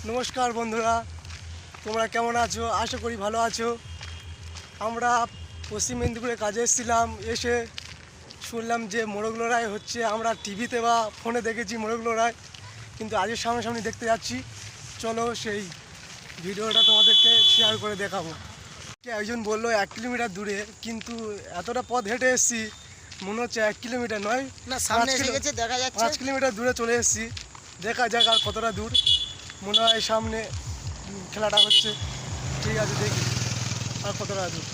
নমস্কার বন্ধুরা, তোমরা কেমন আছো? আশা করি ভালো আছো। আমরা পশ্চিম মেদিনীপুরে কাজে এসেছিলাম, এসে শুনলাম যে মোরগ লড়াই হচ্ছে। আমরা টিভিতে বা ফোনে দেখেছি মোরগ লড়াই, কিন্তু আজের সামনাসামনি দেখতে যাচ্ছি। চলো সেই ভিডিওটা তোমাদেরকে শেয়ার করে দেখাবো। একজন বললো 1 কিলোমিটার দূরে, কিন্তু এতটা পথ হেঁটে এসেছি, মনে হচ্ছে 1 কিলোমিটার নয়, না সামনে এসে গেছে, দেখা যাচ্ছে 5 কিলোমিটার দূরে চলে এসেছি। দেখা যাক আর কতটা দূর। মনে হয় সামনে খেলাটা হচ্ছে। ঠিক আছে, দেখি আর কতটা দূর।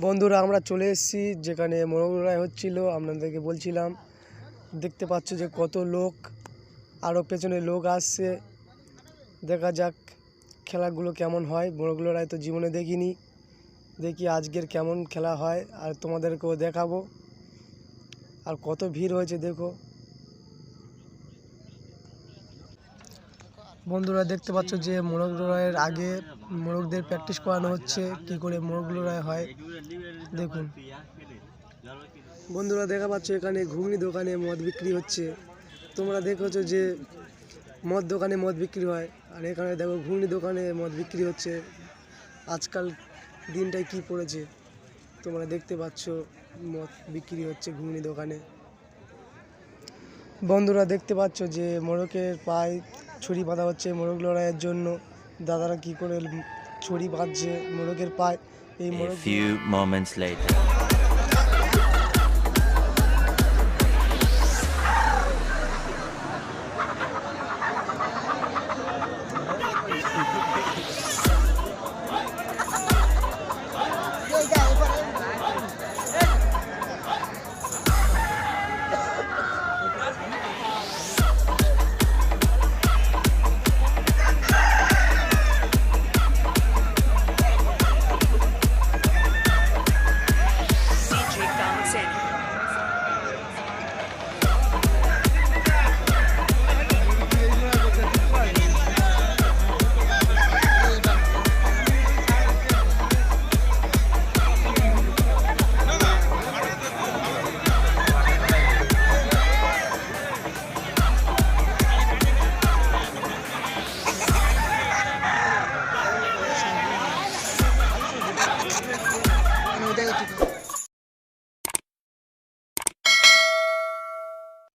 বন্ধুরা, আমরা চলে এসেছি যেখানে মোরগ লড়াই হচ্ছিল। আপনাদেরকে বলছিলাম, দেখতে পাচ্ছ যে কত লোক, আরও পেছনে লোক আসছে। দেখা যাক খেলাগুলো কেমন হয়। মোরগ লড়াই তো জীবনে দেখিনি, দেখি আজকের কেমন খেলা হয় আর তোমাদেরকেও দেখাবো। আর কত ভিড় হয়েছে দেখো বন্ধুরা। দেখতে পাচ্ছ যে মোরগ লড়াইয়ের আগে মোরগদের প্র্যাকটিস করানো হচ্ছে, কি করে মোরগ লড়াই হয় দেখুন। বন্ধুরা দেখা পাচ্ছ এখানে ঘুগনি দোকানে মদ বিক্রি হচ্ছে। তোমরা দেখেছো যে মদ দোকানে মদ বিক্রি হয়, আর এখানে দেখো ঘুগনি দোকানে মদ বিক্রি হচ্ছে। আজকাল দিনটাই কি পড়েছে, তোমরা দেখতে পাচ্ছ মদ বিক্রি হচ্ছে ঘুগনি দোকানে। বন্ধুরা দেখতে পাচ্ছ যে মোরগের পায়ে ছুরি বাঁধা হচ্ছে মোরগ লড়াইয়ের জন্য। দাদারা কি করে ছুরি বাঁধছে মোরগের পায়ে। এই মোরগ